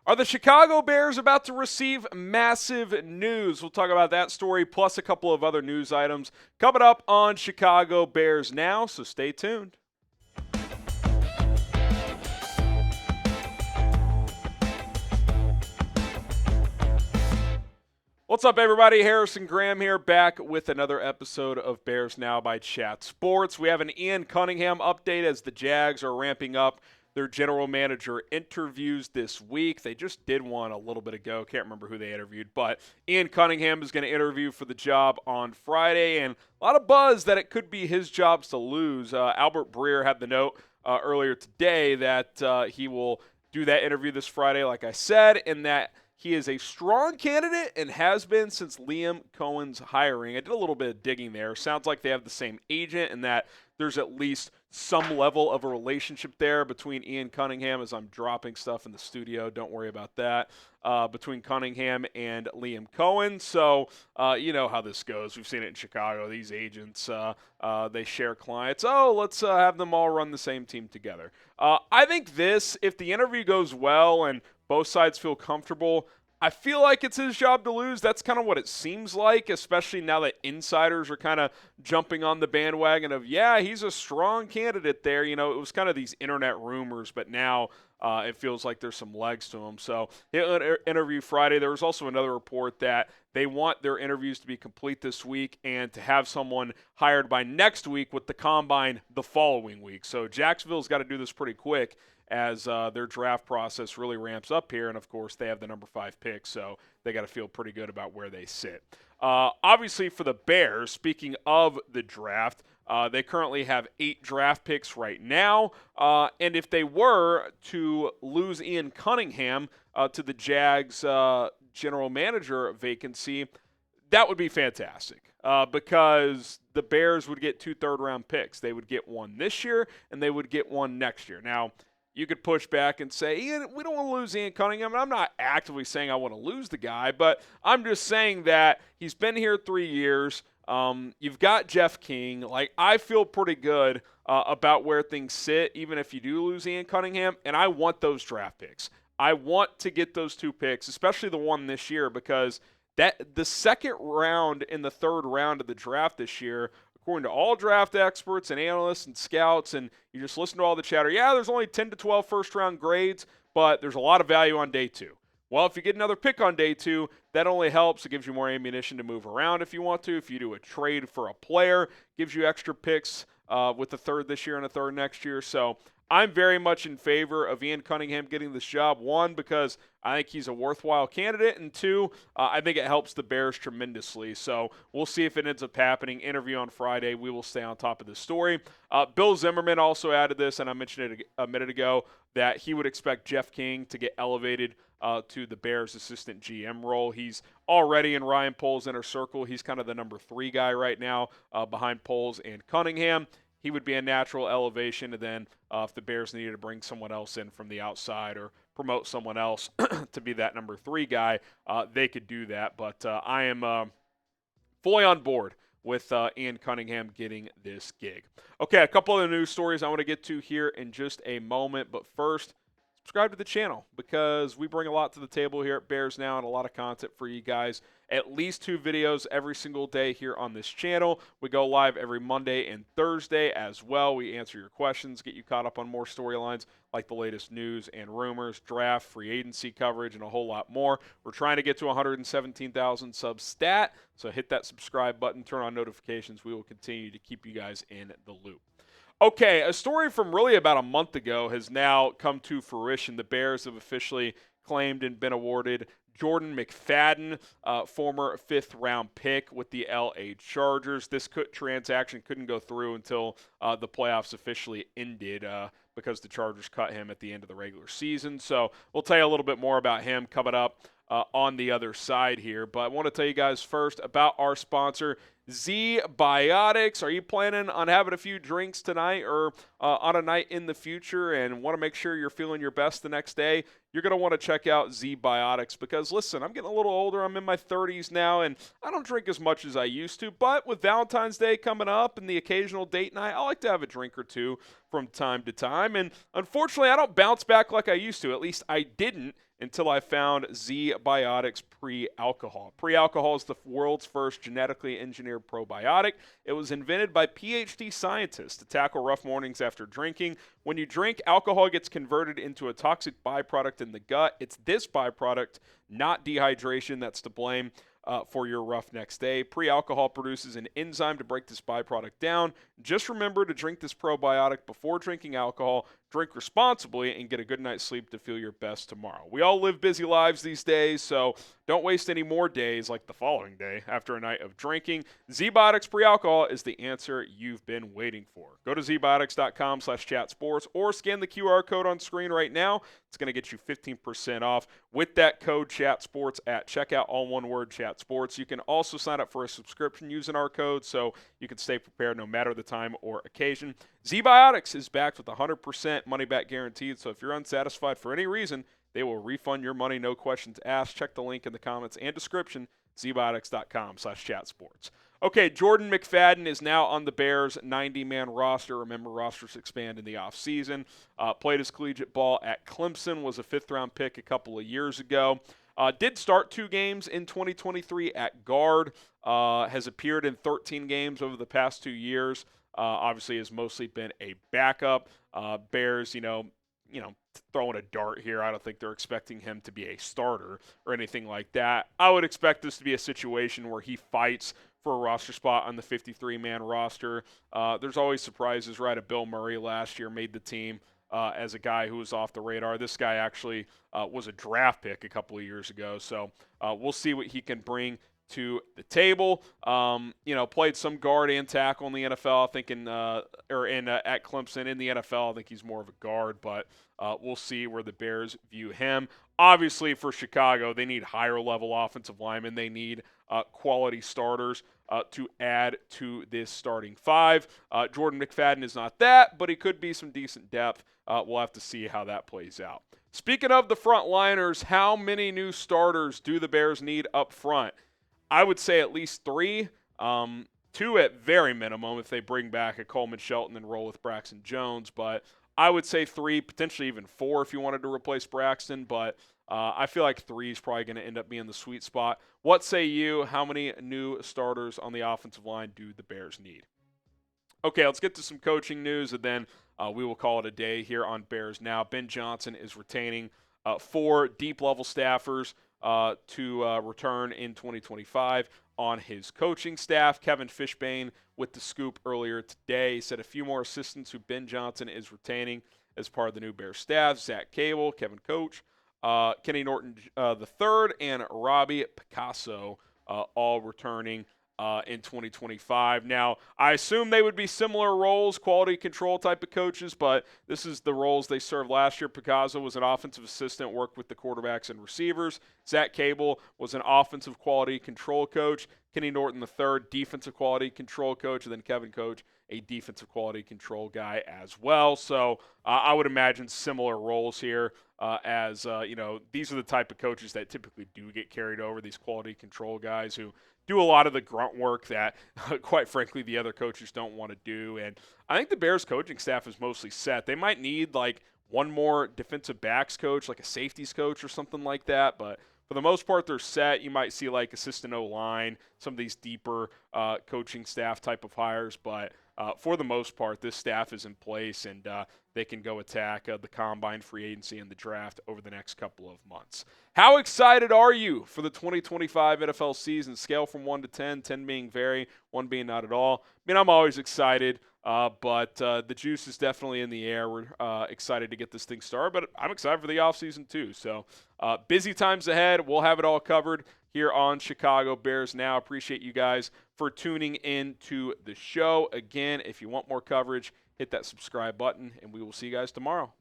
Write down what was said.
Are the Chicago Bears about to receive massive news? We'll talk about that story plus a couple of other news items coming up on Chicago Bears Now, so stay tuned. What's up, everybody? Harrison Graham here, back with another episode of Bears Now by Chat Sports. We have an Ian Cunningham update as the Jags are ramping up their general manager interviews this week. They just did one a little bit ago. Can't remember who they interviewed, but Ian Cunningham is going to interview for the job on Friday, and a lot of buzz that it could be his jobs to lose. Albert Breer had the note earlier today that he will do that interview this Friday, like I said, and that he is a strong candidate and has been since Liam Coen's hiring. I did a little bit of digging there. Sounds like they have the same agent and that there's at least some level of a relationship there between Ian Cunningham, as I'm dropping stuff in the studio. Don't worry about that. Between Cunningham and Liam Coen. So you know how this goes. We've seen it in Chicago. These agents, they share clients. Oh, let's have them all run the same team together. I think if the interview goes well and both sides feel comfortable, I feel like it's his job to lose. That's kind of what it seems like, especially now that insiders are kind of jumping on the bandwagon of, yeah, he's a strong candidate there. You know, it was kind of these internet rumors, but now it feels like there's some legs to him. So he'll interview Friday. There was also another report that they want their interviews to be complete this week and to have someone hired by next week with the combine the following week. So Jacksonville's got to do this pretty quick as their draft process really ramps up here. And, of course, they have the number 5 pick, so they got to feel pretty good about where they sit. Obviously, for the Bears, speaking of the draft, they currently have 8 draft picks right now. And if they were to lose Ian Cunningham to the Jags general manager vacancy, that would be fantastic because the Bears would get 2 third-round picks. They would get one this year, and they would get one next year. Now, you could push back and say, Ian, we don't want to lose Ian Cunningham. And I'm not actively saying I want to lose the guy, but I'm just saying that he's been here 3 years. You've got Jeff King. Like, I feel pretty good about where things sit, even if you do lose Ian Cunningham, and I want those draft picks. I want to get those 2 picks, especially the one this year, because the second round and the third round of the draft this year, according to all draft experts and analysts and scouts, and you just listen to all the chatter, yeah, there's only 10 to 12 first-round grades, but there's a lot of value on day 2. Well, if you get another pick on day 2, that only helps. It gives you more ammunition to move around if you want to. If you do a trade for a player, gives you extra picks with a third this year and a third next year. So I'm very much in favor of Ian Cunningham getting this job. 1, because I think he's a worthwhile candidate, and 2, I think it helps the Bears tremendously. So we'll see if it ends up happening. Interview on Friday. We will stay on top of this story. Bill Zimmerman also added this, and I mentioned it a minute ago, that he would expect Jeff King to get elevated to the Bears assistant GM role. He's already in Ryan Poles' inner circle. He's kind of the number 3 guy right now behind Poles and Cunningham. He would be a natural elevation, and then if the Bears needed to bring someone else in from the outside or promote someone else to be that number 3 guy, they could do that. But I am fully on board with Ian Cunningham getting this gig. Okay, a couple of news stories I want to get to here in just a moment, but first, subscribe to the channel because we bring a lot to the table here at Bears Now and a lot of content for you guys. At least 2 videos every single day here on this channel. We go live every Monday and Thursday as well. We answer your questions, get you caught up on more storylines like the latest news and rumors, draft, free agency coverage, and a whole lot more. We're trying to get to 117,000 subs stat, so hit that subscribe button, turn on notifications. We will continue to keep you guys in the loop. Okay, a story from really about a month ago has now come to fruition. The Bears have officially claimed and been awarded Jordan McFadden, former 5th-round pick with the LA Chargers. This transaction couldn't go through until the playoffs officially ended because the Chargers cut him at the end of the regular season. So we'll tell you a little bit more about him coming up on the other side here. But I want to tell you guys first about our sponsor, Zbiotics. Are you planning on having a few drinks tonight or on a night in the future and want to make sure you're feeling your best the next day? You're going to want to check out Zbiotics because, listen, I'm getting a little older. I'm in my 30s now, and I don't drink as much as I used to. But with Valentine's Day coming up and the occasional date night, I like to have a drink or two from time to time. And unfortunately, I don't bounce back like I used to. At least I didn't until I found Zbiotics pre-alcohol. Pre-alcohol is the world's first genetically engineered probiotic. It was invented by PhD scientists to tackle rough mornings after drinking. When you drink, alcohol gets converted into a toxic byproduct in the gut. It's this byproduct, not dehydration, that's to blame for your rough next day. Pre-alcohol produces an enzyme to break this byproduct down. Just remember to drink this probiotic before drinking alcohol. Drink responsibly and get a good night's sleep to feel your best tomorrow. We all live busy lives these days, so don't waste any more days like the following day after a night of drinking. Zbiotics pre-alcohol is the answer you've been waiting for. Go to zbiotics.com/chatsports or scan the QR code on screen right now. It's going to get you 15% off with that code chatsports at checkout, all one word, chatsports. You can also sign up for a subscription using our code so you can stay prepared no matter the time or occasion. Zbiotics is backed with 100% money-back guaranteed, so if you're unsatisfied for any reason, they will refund your money, no questions asked. Check the link in the comments and description, zbiotics.com/chatsports. Okay, Jordan McFadden is now on the Bears' 90-man roster. Remember, rosters expand in the offseason. Played his collegiate ball at Clemson, was a fifth-round pick a couple of years ago. Did start 2 games in 2023 at guard. Has appeared in 13 games over the past 2 years. Obviously has mostly been a backup. Bears, throwing a dart here. I don't think they're expecting him to be a starter or anything like that. I would expect this to be a situation where he fights for a roster spot on the 53-man roster. There's always surprises, right? Bill Murray last year made the team as a guy who was off the radar. This guy actually was a draft pick a couple of years ago, so we'll see what he can bring to the table. Played some guard and tackle in the NFL, I think at Clemson. In the NFL, I think he's more of a guard, but we'll see where the Bears view him. Obviously, for Chicago, they need higher-level offensive linemen. They need quality starters to add to this starting 5. Jordan McFadden is not that, but he could be some decent depth. We'll have to see how that plays out. Speaking of the front liners, how many new starters do the Bears need up front? I would say at least 3, 2 at very minimum if they bring back a Coleman Shelton and roll with Braxton Jones. But I would say 3, potentially even 4 if you wanted to replace Braxton. But I feel like 3 is probably going to end up being the sweet spot. What say you? How many new starters on the offensive line do the Bears need? Okay, let's get to some coaching news, and then we will call it a day here on Bears Now. Ben Johnson is retaining 4 deep-level staffers to return in 2025 on his coaching staff. Kevin Fishbane with the scoop earlier today. He said a few more assistants who Ben Johnson is retaining as part of the new Bears staff. Zach Cable, Kevin Koch, Kenny Norton III, and Robbie Picazo all returning in 2025. Now, I assume they would be similar roles, quality control type of coaches, but this is the roles they served last year. Picazo was an offensive assistant, worked with the quarterbacks and receivers. Zach Cable was an offensive quality control coach. Kenny Norton III, defensive quality control coach, and then Kevin Koch, a defensive quality control guy as well. So I would imagine similar roles here these are the type of coaches that typically do get carried over, these quality control guys who do a lot of the grunt work that, quite frankly, the other coaches don't want to do. And I think the Bears coaching staff is mostly set. They might need like one more defensive backs coach, like a safeties coach or something like that, but for the most part, they're set. You might see like assistant O-line, some of these deeper coaching staff type of hires, but for the most part, this staff is in place, and they can go attack the combine, free agency, and the draft over the next couple of months. How excited are you for the 2025 NFL season? Scale from 1 to 10, 10 being very, 1 being not at all. I mean, I'm always excited, but the juice is definitely in the air. We're excited to get this thing started, but I'm excited for the offseason too. So busy times ahead. We'll have it all covered here on Chicago Bears Now. Appreciate you guys for tuning in to the show. Again, if you want more coverage, hit that subscribe button, and we will see you guys tomorrow.